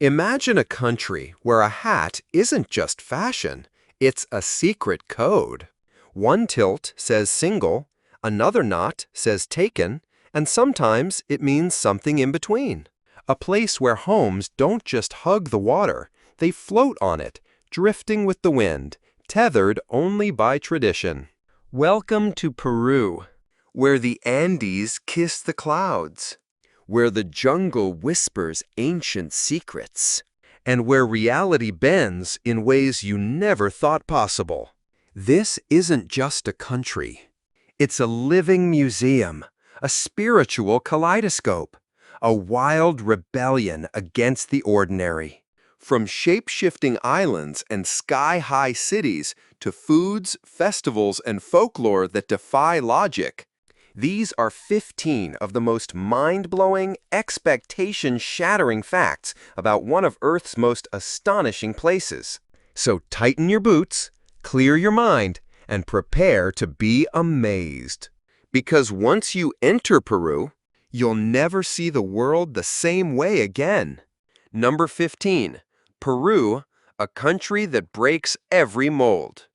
Imagine a country where a hat isn't just fashion, it's a secret code. One tilt says single, another knot says taken, and sometimes it means something in between. A place where homes don't just hug the water, they float on it, drifting with the wind, tethered only by tradition. Welcome to Peru, where the Andes kiss the clouds, where the jungle whispers ancient secrets, and where reality bends in ways you never thought possible. This isn't just a country. It's a living museum, a spiritual kaleidoscope, a wild rebellion against the ordinary. From shape-shifting islands and sky-high cities to foods, festivals, and folklore that defy logic, these are 15 of the most mind-blowing, expectation-shattering facts about one of Earth's most astonishing places. So tighten your boots, clear your mind, and prepare to be amazed. Because once you enter Peru, you'll never see the world the same way again. Number 15. Peru, a country that breaks every mold.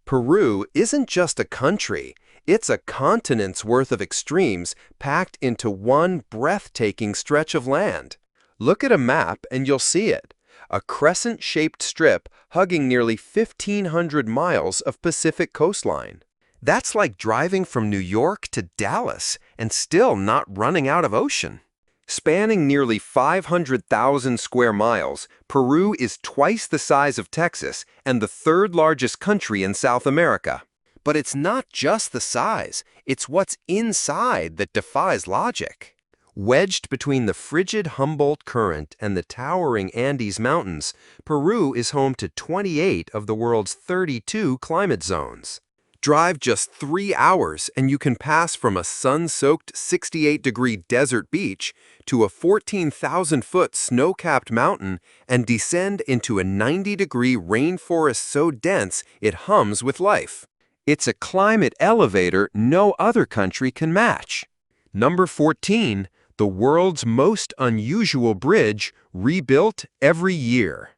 Peru isn't just a country. It's a continent's worth of extremes packed into one breathtaking stretch of land. Look at a map and you'll see it. A crescent-shaped strip hugging nearly 1,500 miles of Pacific coastline. That's like driving from New York to Dallas and still not running out of ocean. Spanning nearly 500,000 square miles, Peru is twice the size of Texas and the third largest country in South America. But it's not just the size, it's what's inside that defies logic. Wedged between the frigid Humboldt Current and the towering Andes Mountains, Peru is home to 28 of the world's 32 climate zones. Drive just 3 hours and you can pass from a sun-soaked 68-degree desert beach to a 14,000-foot snow-capped mountain and descend into a 90-degree rainforest so dense it hums with life. It's a climate elevator no other country can match. Number 14, the world's most unusual bridge rebuilt every year.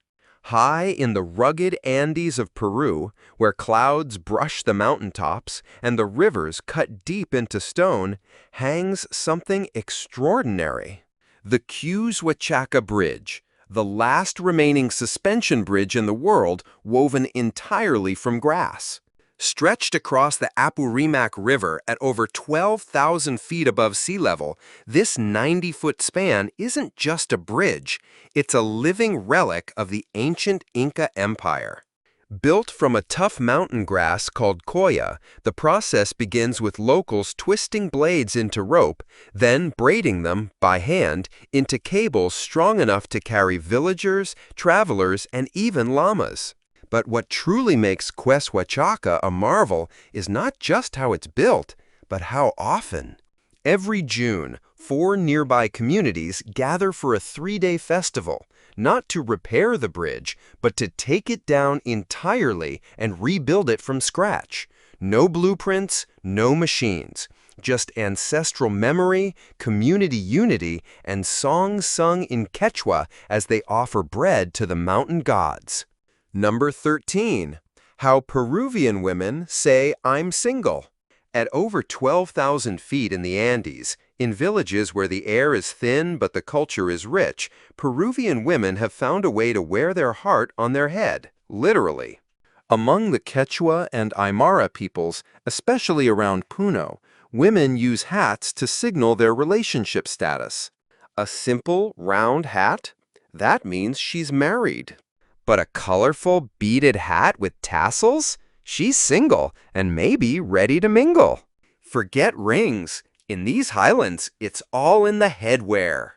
High in the rugged Andes of Peru, where clouds brush the mountaintops and the rivers cut deep into stone, hangs something extraordinary. The Queswachaka Bridge, the last remaining suspension bridge in the world woven entirely from grass. Stretched across the Apurimac River at over 12,000 feet above sea level, this 90-foot span isn't just a bridge, it's a living relic of the ancient Inca Empire. Built from a tough mountain grass called coya, the process begins with locals twisting blades into rope, then braiding them, by hand, into cables strong enough to carry villagers, travelers, and even llamas. But what truly makes Queswachaka a marvel is not just how it's built, but how often. Every June, 4 nearby communities gather for a 3-day festival, not to repair the bridge, but to take it down entirely and rebuild it from scratch. No blueprints, no machines, just ancestral memory, community unity, and songs sung in Quechua as they offer bread to the mountain gods. Number 13. How Peruvian women say I'm single. At over 12,000 feet in the Andes, in villages where the air is thin but the culture is rich, Peruvian women have found a way to wear their heart on their head, literally. Among the Quechua and Aymara peoples, especially around Puno, women use hats to signal their relationship status. A simple, round hat? That means she's married. But a colorful, beaded hat with tassels? She's single and maybe ready to mingle. Forget rings. In these highlands, it's all in the headwear.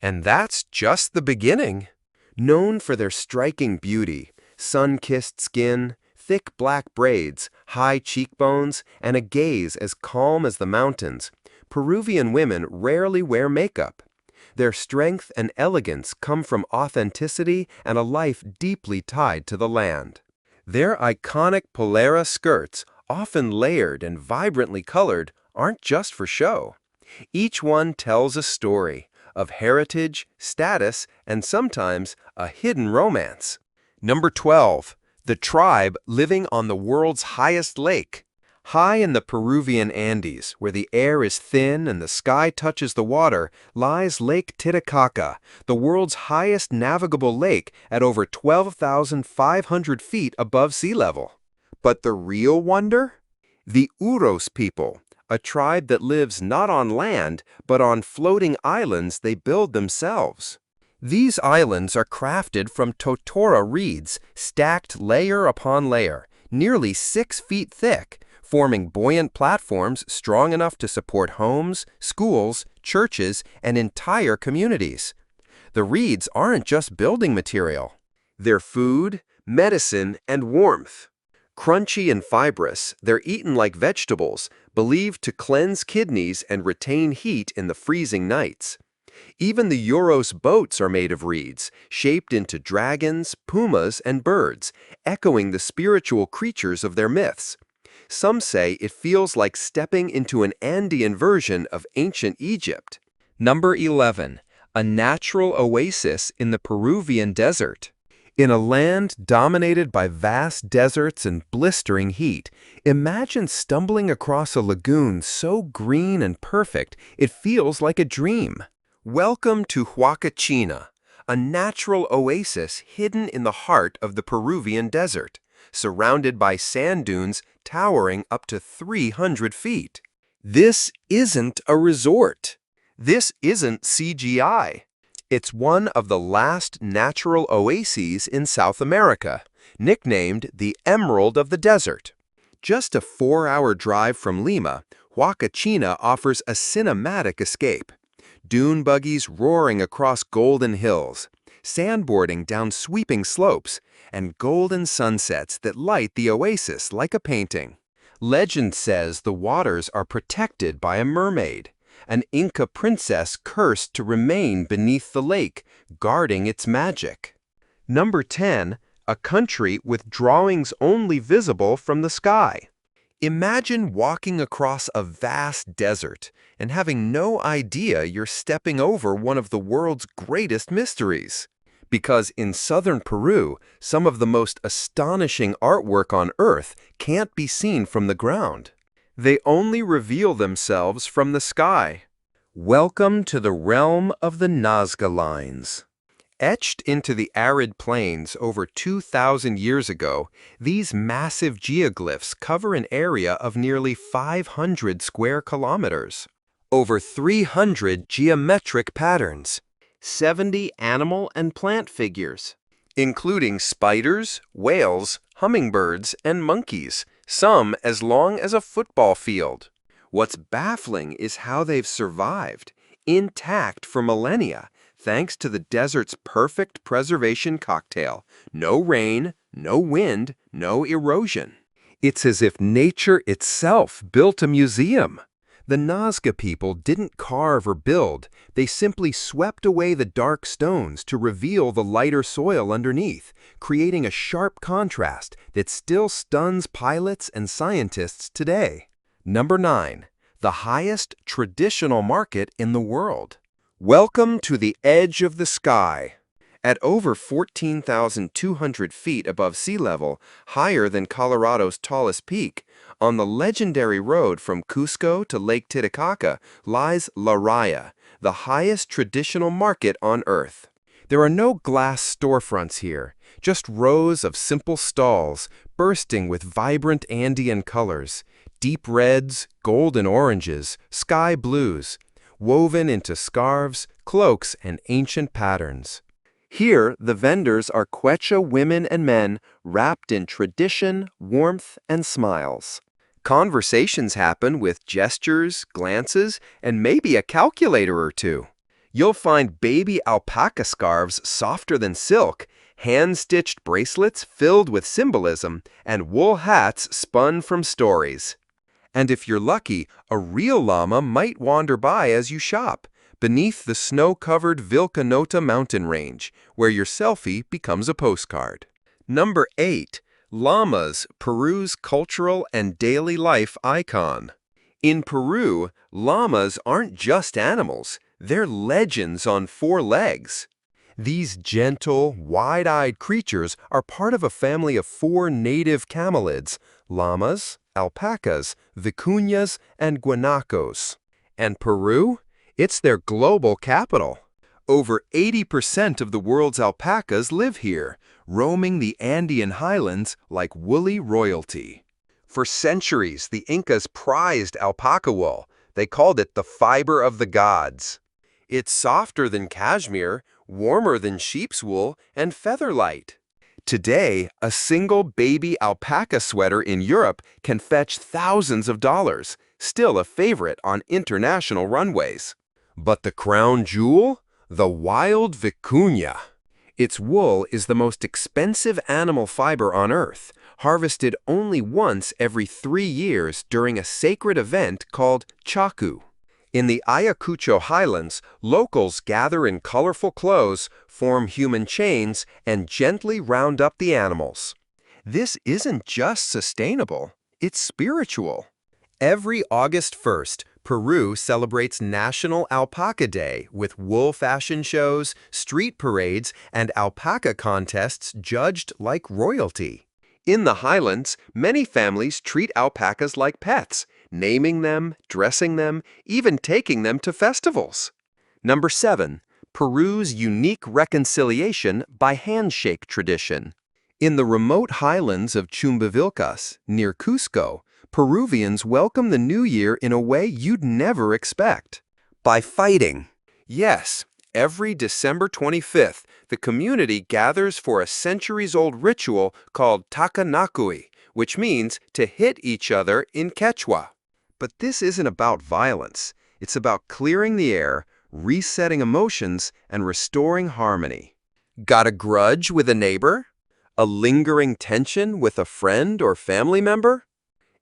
And that's just the beginning. Known for their striking beauty, sun-kissed skin, thick black braids, high cheekbones, and a gaze as calm as the mountains, Peruvian women rarely wear makeup. Their strength and elegance come from authenticity and a life deeply tied to the land. Their iconic polera skirts, often layered and vibrantly colored, aren't just for show. Each one tells a story, of heritage, status, and sometimes a hidden romance. Number 12. The tribe living on the world's highest lake. High in the Peruvian Andes, where the air is thin and the sky touches the water, lies Lake Titicaca, the world's highest navigable lake at over 12,500 feet above sea level. But the real wonder? The Uros people, a tribe that lives not on land, but on floating islands they build themselves. These islands are crafted from totora reeds, stacked layer upon layer, nearly 6 feet thick, forming buoyant platforms strong enough to support homes, schools, churches, and entire communities. The reeds aren't just building material. They're food, medicine, and warmth. Crunchy and fibrous, they're eaten like vegetables, believed to cleanse kidneys and retain heat in the freezing nights. Even the Uros boats are made of reeds, shaped into dragons, pumas, and birds, echoing the spiritual creatures of their myths. Some say it feels like stepping into an Andean version of ancient Egypt. Number 11. A natural oasis in the Peruvian desert. In a land dominated by vast deserts and blistering heat, imagine stumbling across a lagoon so green and perfect it feels like a dream. Welcome to Huacachina, a natural oasis hidden in the heart of the Peruvian desert, surrounded by sand dunes towering up to 300 feet. This isn't a resort. This isn't CGI. It's one of the last natural oases in South America, nicknamed the Emerald of the Desert. Just a 4-hour drive from Lima, Huacachina offers a cinematic escape. Dune buggies roaring across golden hills, sandboarding down sweeping slopes, and golden sunsets that light the oasis like a painting. Legend says the waters are protected by a mermaid, an Inca princess cursed to remain beneath the lake, guarding its magic. Number 10. A country with drawings only visible from the sky. Imagine walking across a vast desert and having no idea you're stepping over one of the world's greatest mysteries. Because in southern Peru, some of the most astonishing artwork on Earth can't be seen from the ground. They only reveal themselves from the sky. Welcome to the realm of the Nazca lines. Etched into the arid plains over 2,000 years ago, these massive geoglyphs cover an area of nearly 500 square kilometers. Over 300 geometric patterns, 70 animal and plant figures, including spiders, whales, hummingbirds, and monkeys, some as long as a football field. What's baffling is how they've survived, intact for millennia, thanks to the desert's perfect preservation cocktail. No rain, no wind, no erosion. It's as if nature itself built a museum. The Nazca people didn't carve or build, they simply swept away the dark stones to reveal the lighter soil underneath, creating a sharp contrast that still stuns pilots and scientists today. Number 9. The highest traditional market in the world. Welcome to the edge of the sky. At over 14,200 feet above sea level, higher than Colorado's tallest peak, on the legendary road from Cusco to Lake Titicaca lies La Raya, the highest traditional market on Earth. There are no glass storefronts here, just rows of simple stalls bursting with vibrant Andean colors, deep reds, golden oranges, sky blues, woven into scarves, cloaks, and ancient patterns. Here, the vendors are Quechua women and men wrapped in tradition, warmth, and smiles. Conversations happen with gestures, glances, and maybe a calculator or two. You'll find baby alpaca scarves softer than silk, hand-stitched bracelets filled with symbolism, and wool hats spun from stories. And if you're lucky, a real llama might wander by as you shop, beneath the snow-covered Vilcanota mountain range, where your selfie becomes a postcard. Number 8. Llamas, Peru's cultural and daily life icon. In Peru, llamas aren't just animals, They're legends on four legs. These gentle, wide-eyed creatures are part of a family of four native camelids: llamas, alpacas, vicuñas, and guanacos. And Peru? It's their global capital. Over 80% of the world's alpacas live here, roaming the Andean highlands like woolly royalty. For centuries, the Incas prized alpaca wool. They called it the fiber of the gods. It's softer than cashmere, warmer than sheep's wool, and feather-light. Today, a single baby alpaca sweater in Europe can fetch thousands of dollars, still a favorite on international runways. But the crown jewel? The wild vicuña. Its wool is the most expensive animal fiber on Earth, harvested only once every 3 years during a sacred event called Chaku. In the Ayacucho highlands, locals gather in colorful clothes, form human chains, and gently round up the animals. This isn't just sustainable, it's spiritual. Every August 1st, Peru celebrates National Alpaca Day with wool fashion shows, street parades, and alpaca contests judged like royalty. In the highlands, many families treat alpacas like pets, naming them, dressing them, even taking them to festivals. Number 7. Peru's unique reconciliation by handshake tradition. In the remote highlands of Chumbivilcas, near Cusco, Peruvians welcome the new year in a way you'd never expect. By fighting. Yes, every December 25th, the community gathers for a centuries-old ritual called Takanakuy, which means to hit each other in Quechua. But this isn't about violence. It's about clearing the air, resetting emotions, and restoring harmony. Got a grudge with a neighbor? A lingering tension with a friend or family member?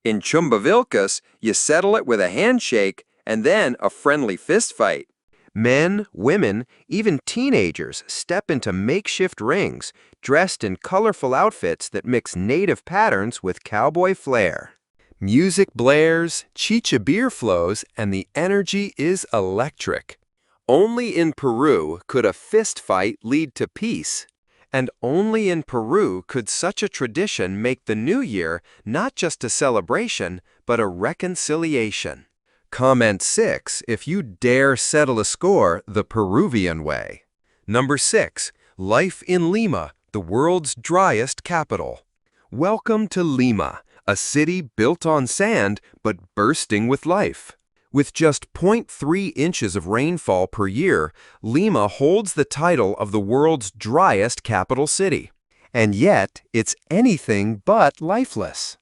In Chumbivilcas, you settle it with a handshake and then a friendly fistfight. Men, women, even teenagers step into makeshift rings, dressed in colorful outfits that mix native patterns with cowboy flair. Music blares, chicha beer flows, and the energy is electric. Only in Peru could a fist fight lead to peace. And only in Peru could such a tradition make the new year not just a celebration, but a reconciliation. Comment 6 if you dare settle a score the Peruvian way. Number 6. Life in Lima, the world's driest capital. Welcome to Lima, a city built on sand but bursting with life. With just 0.3 inches of rainfall per year, Lima holds the title of the world's driest capital city. And yet, it's anything but lifeless.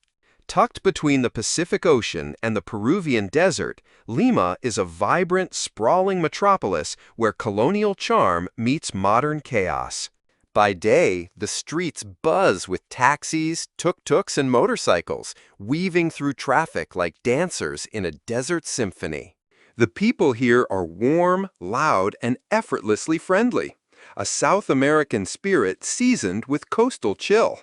Tucked between the Pacific Ocean and the Peruvian desert, Lima is a vibrant, sprawling metropolis where colonial charm meets modern chaos. By day, the streets buzz with taxis, tuk-tuks, and motorcycles, weaving through traffic like dancers in a desert symphony. The people here are warm, loud, and effortlessly friendly, a South American spirit seasoned with coastal chill.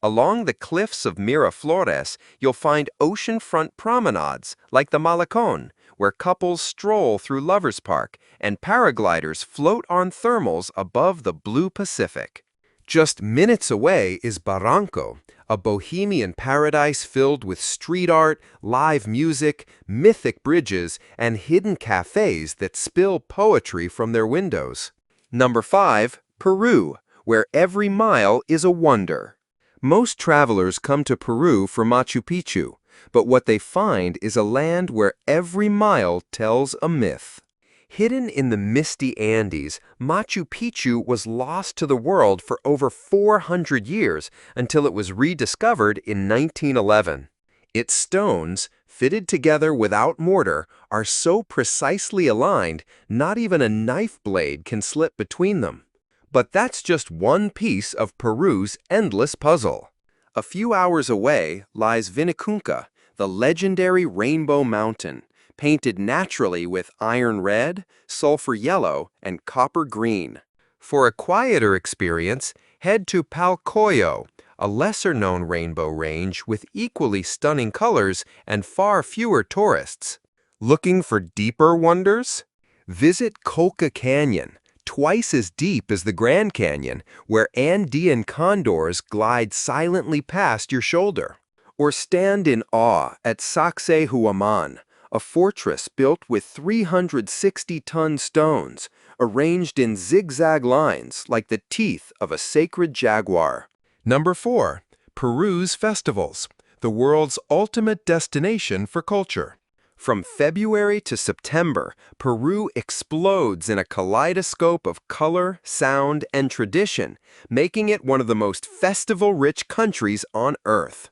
Along the cliffs of Miraflores, you'll find oceanfront promenades like the Malecón, where couples stroll through Lovers Park and paragliders float on thermals above the blue Pacific. Just minutes away is Barranco, a bohemian paradise filled with street art, live music, mythic bridges, and hidden cafes that spill poetry from their windows. Number 5. Peru, where every mile is a wonder. Most travelers come to Peru for Machu Picchu, but what they find is a land where every mile tells a myth. Hidden in the misty Andes, Machu Picchu was lost to the world for over 400 years until it was rediscovered in 1911. Its stones, fitted together without mortar, are so precisely aligned, not even a knife blade can slip between them. But that's just one piece of Peru's endless puzzle. A few hours away lies Vinicunca, the legendary Rainbow Mountain, painted naturally with iron red, sulfur yellow, and copper green. For a quieter experience, head to Palcoyo, a lesser-known rainbow range with equally stunning colors and far fewer tourists. Looking for deeper wonders? Visit Colca Canyon, twice as deep as the Grand Canyon, where Andean condors glide silently past your shoulder. Or stand in awe at Sacsayhuaman, a fortress built with 360-ton stones, arranged in zigzag lines like the teeth of a sacred jaguar. Number 4. Peru's festivals, the world's ultimate destination for culture. From February to September, Peru explodes in a kaleidoscope of color, sound, and tradition, making it one of the most festival-rich countries on Earth.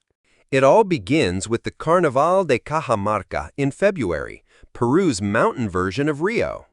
It all begins with the Carnaval de Cajamarca in February, Peru's mountain version of Rio.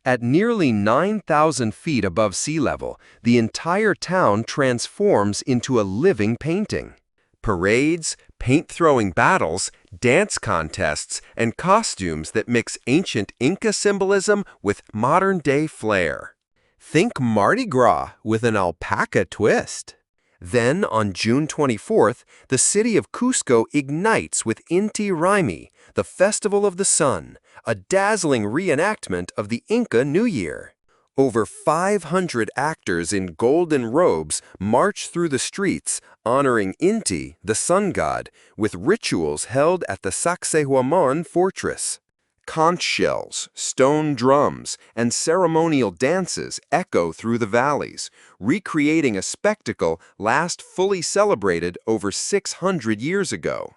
At nearly 9,000 feet above sea level, the entire town transforms into a living painting. Parades, paint-throwing battles, dance contests, and costumes that mix ancient Inca symbolism with modern-day flair. Think Mardi Gras with an alpaca twist. Then, on June 24th, the city of Cusco ignites with Inti Raymi, the Festival of the Sun, a dazzling reenactment of the Inca New Year. Over 500 actors in golden robes march through the streets, honoring Inti, the sun god, with rituals held at the Sacsayhuaman fortress. Conch shells, stone drums, and ceremonial dances echo through the valleys, recreating a spectacle last fully celebrated over 600 years ago.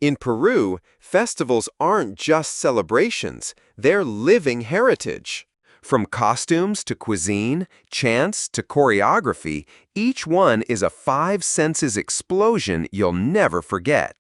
In Peru, festivals aren't just celebrations, they're living heritage. From costumes to cuisine, chants to choreography, each one is a five senses explosion you'll never forget.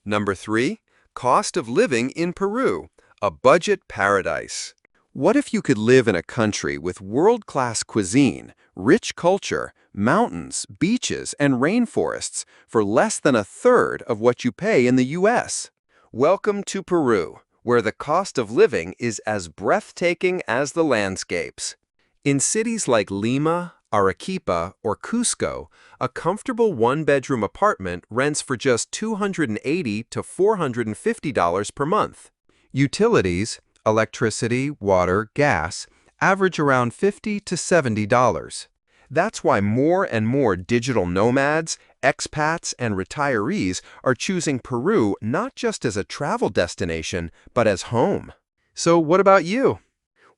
Number 3. Cost of living in Peru, a budget paradise. What if you could live in a country with world-class cuisine, rich culture, mountains, beaches, and rainforests for less than a third of what you pay in the U.S.? Welcome to Peru, where the cost of living is as breathtaking as the landscapes. In cities like Lima, Arequipa, or Cusco, a comfortable one-bedroom apartment rents for just $280 to $450 per month. Utilities, electricity, water, gas, average around $50 to $70. That's why more and more digital nomads, expats, and retirees are choosing Peru not just as a travel destination, but as home. So what about you?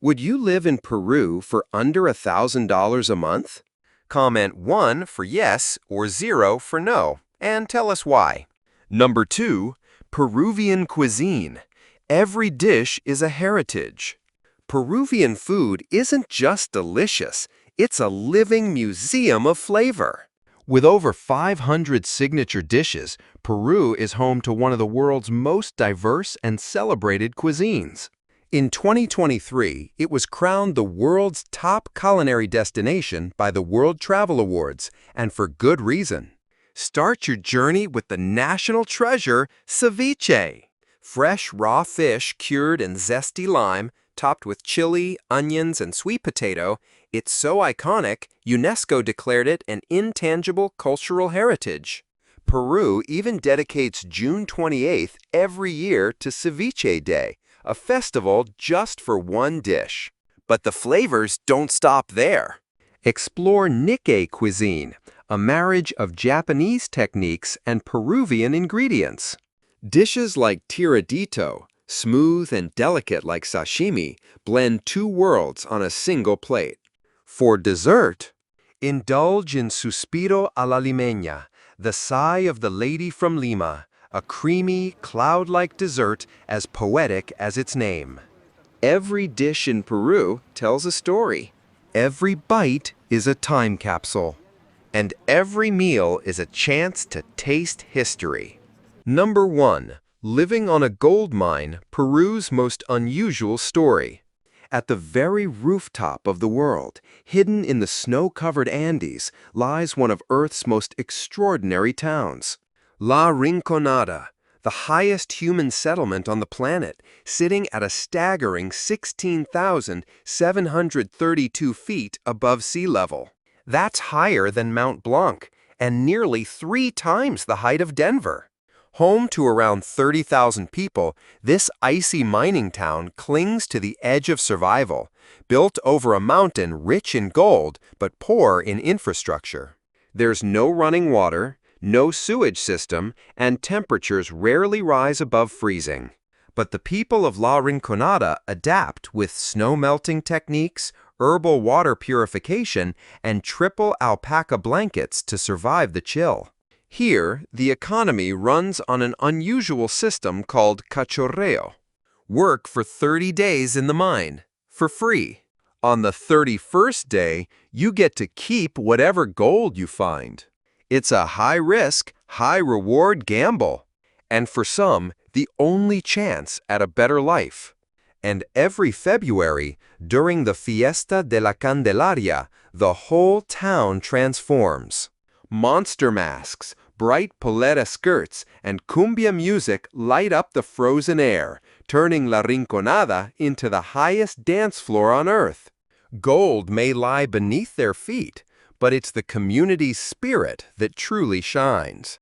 Would you live in Peru for under $1,000 a month? Comment 1 for yes or 0 for no, and tell us why. Number 2, Peruvian cuisine. Every dish is a heritage. Peruvian food isn't just delicious, it's a living museum of flavor. With over 500 signature dishes, Peru is home to one of the world's most diverse and celebrated cuisines. In 2023, it was crowned the world's top culinary destination by the World Travel Awards, and for good reason. Start your journey with the national treasure, ceviche. Fresh raw fish cured in zesty lime, topped with chili, onions, and sweet potato, it's so iconic, UNESCO declared it an intangible cultural heritage. Peru even dedicates June 28th every year to Ceviche Day, a festival just for one dish. But the flavors don't stop there. Explore Nikkei cuisine, a marriage of Japanese techniques and Peruvian ingredients. Dishes like tiradito, smooth and delicate like sashimi, blend two worlds on a single plate. For dessert, indulge in suspiro a la limeña, the sigh of the lady from Lima, a creamy, cloud-like dessert as poetic as its name. Every dish in Peru tells a story. Every bite is a time capsule. And every meal is a chance to taste history. Number 1. Living on a gold mine, Peru's most unusual story. At the very rooftop of the world, hidden in the snow-covered Andes, lies one of Earth's most extraordinary towns. La Rinconada, the highest human settlement on the planet, sitting at a staggering 16,732 feet above sea level. That's higher than Mount Blanc, and nearly 3 times the height of Denver. Home to around 30,000 people, this icy mining town clings to the edge of survival, built over a mountain rich in gold but poor in infrastructure. There's no running water, no sewage system, and temperatures rarely rise above freezing. But the people of La Rinconada adapt with snow melting techniques, herbal water purification, and triple alpaca blankets to survive the chill. Here, the economy runs on an unusual system called cachorreo. Work for 30 days in the mine, for free. On the 31st day, you get to keep whatever gold you find. It's a high-risk, high-reward gamble, and for some, the only chance at a better life. And every February, during the Fiesta de la Candelaria, the whole town transforms. Monster masks, bright polera skirts, and cumbia music light up the frozen air, turning La Rinconada into the highest dance floor on earth. Gold may lie beneath their feet, but it's the community's spirit that truly shines.